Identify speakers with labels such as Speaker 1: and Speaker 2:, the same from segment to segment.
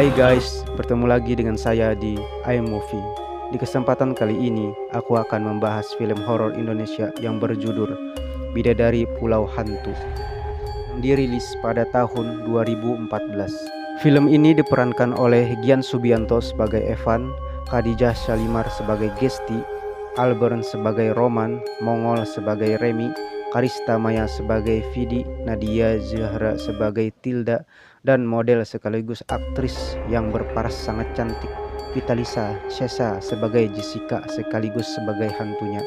Speaker 1: Hai guys, bertemu lagi dengan saya di iMovie. Di kesempatan kali ini, aku akan membahas film horor Indonesia yang berjudul Bidadari Pulau Hantu, yang dirilis pada tahun 2014. Film ini diperankan oleh Gian Subianto sebagai Evan, Khadijah Shalimar sebagai Gesti, Albern sebagai Roman, Mongol sebagai Remi, Karista Maya sebagai Vidi, Nadia Zahra sebagai Tilda, dan model sekaligus aktris yang berparas sangat cantik Vitalisa Shesa sebagai Jessica sekaligus sebagai hantunya.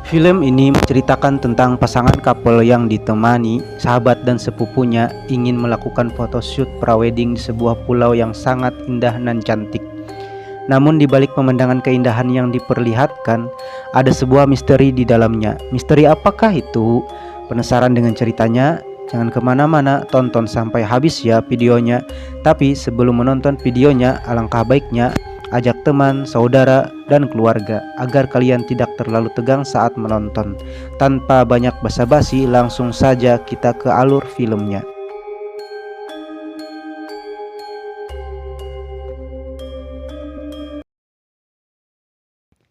Speaker 1: Film ini menceritakan tentang pasangan couple yang ditemani sahabat dan sepupunya ingin melakukan photoshoot prawedding di sebuah pulau yang sangat indah dan cantik. Namun di balik pemandangan keindahan yang diperlihatkan, ada sebuah misteri di dalamnya. Misteri apakah itu? Penasaran dengan ceritanya? Jangan kemana-mana, tonton sampai habis ya videonya. Tapi sebelum menonton videonya, alangkah baiknya ajak teman, saudara, dan keluarga agar kalian tidak terlalu tegang saat menonton. Tanpa banyak basa-basi, langsung saja kita ke alur filmnya.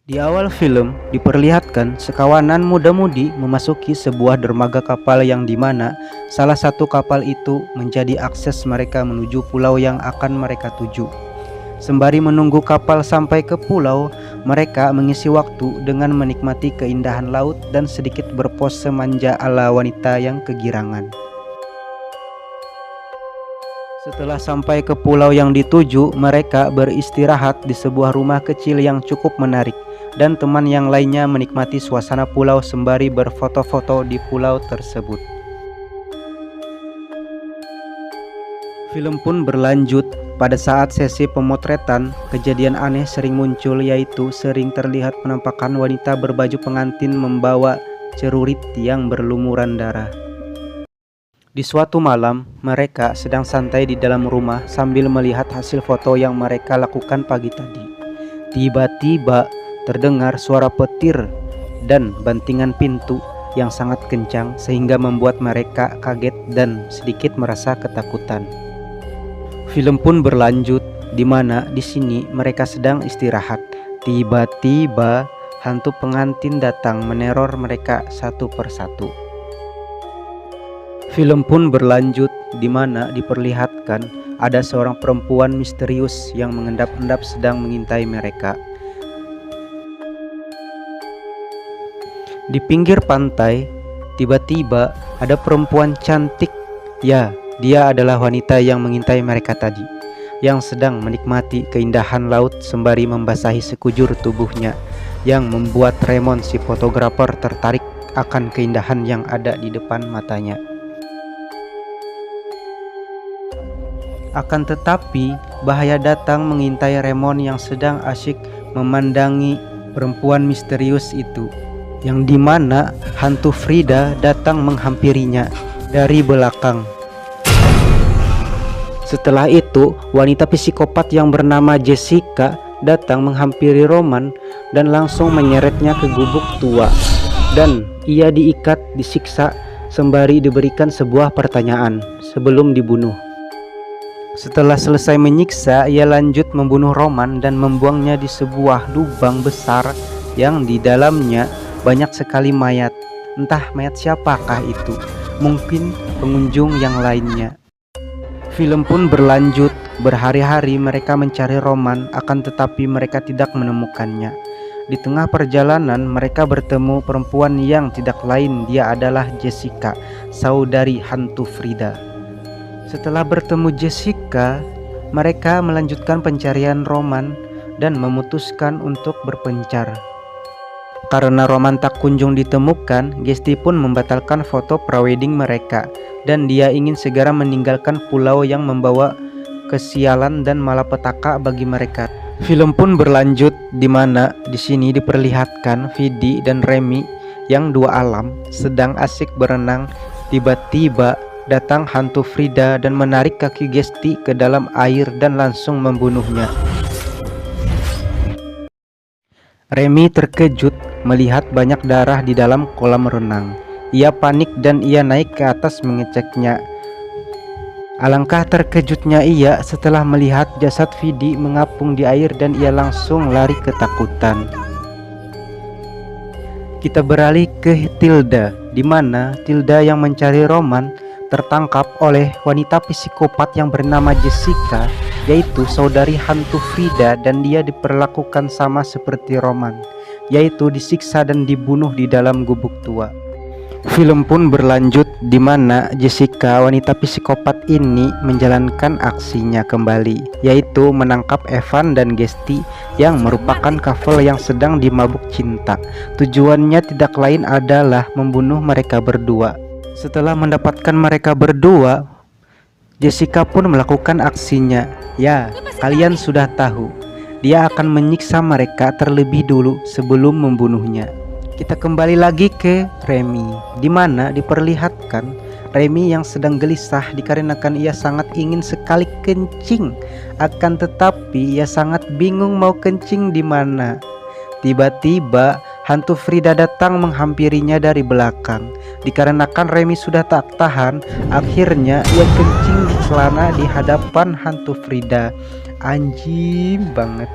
Speaker 1: Di awal film diperlihatkan sekawanan muda-mudi memasuki sebuah dermaga kapal yang dimana salah satu kapal itu menjadi akses mereka menuju pulau yang akan mereka tuju. Sembari menunggu kapal sampai ke pulau, mereka mengisi waktu dengan menikmati keindahan laut dan sedikit berpose manja ala wanita yang kegirangan. Setelah sampai ke pulau yang dituju, mereka beristirahat di sebuah rumah kecil yang cukup menarik, dan teman yang lainnya menikmati suasana pulau sembari berfoto-foto di pulau tersebut. Film pun berlanjut. Pada saat sesi pemotretan, kejadian aneh sering muncul, yaitu sering terlihat penampakan wanita berbaju pengantin membawa cerurit yang berlumuran darah. Di suatu malam, mereka sedang santai di dalam rumah sambil melihat hasil foto yang mereka lakukan pagi tadi. Tiba-tiba terdengar suara petir dan bantingan pintu yang sangat kencang sehingga membuat mereka kaget dan sedikit merasa ketakutan. Film pun berlanjut di mana di sini mereka sedang istirahat. Tiba-tiba hantu pengantin datang meneror mereka satu persatu. Film pun berlanjut di mana diperlihatkan ada seorang perempuan misterius yang mengendap-endap sedang mengintai mereka. Di pinggir pantai, tiba-tiba ada perempuan cantik. Ya, dia adalah wanita yang mengintai mereka tadi, yang sedang menikmati keindahan laut sembari membasahi sekujur tubuhnya, yang membuat Raymond si fotografer tertarik akan keindahan yang ada di depan matanya. Akan tetapi, bahaya datang mengintai Raymond yang sedang asyik memandangi perempuan misterius itu, yang dimana hantu Frida datang menghampirinya dari belakang. Setelah itu, wanita psikopat yang bernama Jessica datang menghampiri Roman dan langsung menyeretnya ke gubuk tua, dan ia diikat, disiksa sembari diberikan sebuah pertanyaan sebelum dibunuh. Setelah selesai menyiksa, ia lanjut membunuh Roman dan membuangnya di sebuah lubang besar yang di dalamnya banyak sekali mayat. Entah mayat siapakah itu, mungkin pengunjung yang lainnya. Film pun berlanjut. Berhari-hari mereka mencari Roman, akan tetapi mereka tidak menemukannya. Di tengah perjalanan mereka bertemu perempuan yang tidak lain, dia adalah Jessica, saudari hantu Frida. Setelah bertemu Jessica, mereka melanjutkan pencarian Roman dan memutuskan untuk berpencar. Karena Roman tak kunjung ditemukan, Gesti pun membatalkan foto prawedding mereka, dan dia ingin segera meninggalkan pulau yang membawa kesialan dan malapetaka bagi mereka. Film pun berlanjut di mana di sini diperlihatkan Vidi dan Remi yang dua alam sedang asik berenang. Tiba-tiba datang hantu Frida dan menarik kaki Gesti ke dalam air dan langsung membunuhnya. Remi terkejut melihat banyak darah di dalam kolam renang. Ia panik dan ia naik ke atas mengeceknya. Alangkah terkejutnya ia setelah melihat jasad Vidi mengapung di air dan ia langsung lari ketakutan. Kita beralih ke Tilda, di mana Tilda yang mencari Roman tertangkap oleh wanita psikopat yang bernama Jessica, yaitu saudari hantu Frida, dan dia diperlakukan sama seperti Roman, yaitu disiksa dan dibunuh di dalam gubuk tua. Film pun berlanjut di mana Jessica, wanita psikopat ini, menjalankan aksinya kembali, yaitu menangkap Evan dan Gesti yang merupakan couple yang sedang dimabuk cinta. Tujuannya tidak lain adalah membunuh mereka berdua. Setelah mendapatkan mereka berdua, Jessica pun melakukan aksinya. Ya, kalian sudah tahu, dia akan menyiksa mereka terlebih dulu sebelum membunuhnya. Kita kembali lagi ke Remy, di mana diperlihatkan Remy yang sedang gelisah dikarenakan ia sangat ingin sekali kencing, akan tetapi ia sangat bingung mau kencing di mana. Tiba-tiba hantu Frida datang menghampirinya dari belakang. Dikarenakan Remy sudah tak tahan, akhirnya ia kencing di celana di hadapan hantu Frida. Anjing banget.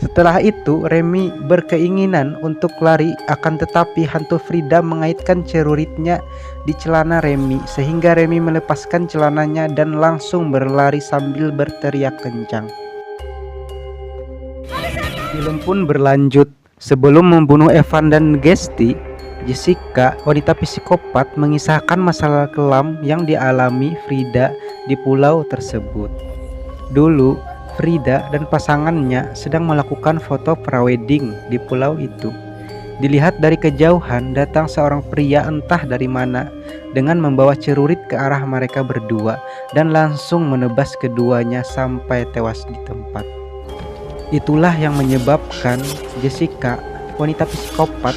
Speaker 1: Setelah itu Remy berkeinginan untuk lari, akan tetapi hantu Frida mengaitkan celuritnya di celana Remy sehingga Remy melepaskan celananya dan langsung berlari sambil berteriak kencang. Film pun berlanjut. Sebelum membunuh Evan dan Gesti, Jessica, wanita psikopat, mengisahkan masalah kelam yang dialami Frida di pulau tersebut. Dulu Frida dan pasangannya sedang melakukan foto prawedding di pulau itu. Dilihat dari kejauhan datang seorang pria entah dari mana dengan membawa celurit ke arah mereka berdua dan langsung menebas keduanya sampai tewas di tempat. Itulah yang menyebabkan Jessica, wanita psikopat,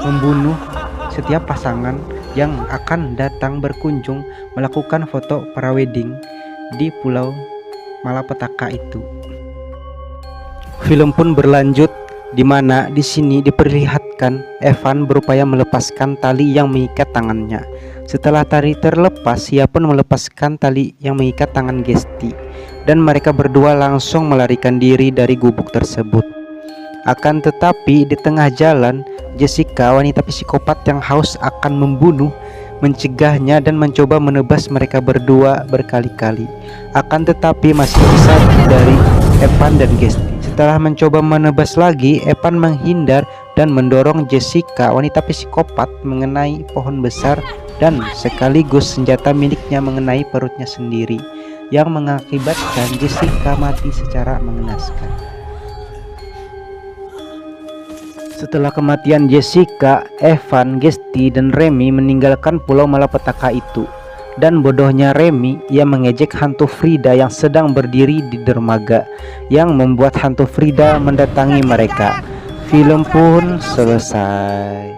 Speaker 1: membunuh setiap pasangan yang akan datang berkunjung melakukan foto prawedding di pulau malapetaka itu. Film pun berlanjut di mana di sini diperlihatkan Evan berupaya melepaskan tali yang mengikat tangannya. Setelah tali terlepas, ia pun melepaskan tali yang mengikat tangan Gesti dan mereka berdua langsung melarikan diri dari gubuk tersebut. Akan tetapi di tengah jalan, Jessica, wanita psikopat yang haus akan membunuh, mencegahnya dan mencoba menebas mereka berdua berkali-kali. Akan tetapi masih bisa dihindari Evan dan Gesti. Setelah mencoba menebas lagi, Evan menghindar dan mendorong Jessica, wanita psikopat, mengenai pohon besar dan sekaligus senjata miliknya mengenai perutnya sendiri, yang mengakibatkan Jessica mati secara mengenaskan. Setelah kematian Jessica, Evan, Gesti, dan Remy meninggalkan pulau malapetaka itu. Dan bodohnya Remy, ia mengejek hantu Frida yang sedang berdiri di dermaga, yang membuat hantu Frida mendatangi mereka. Film pun selesai.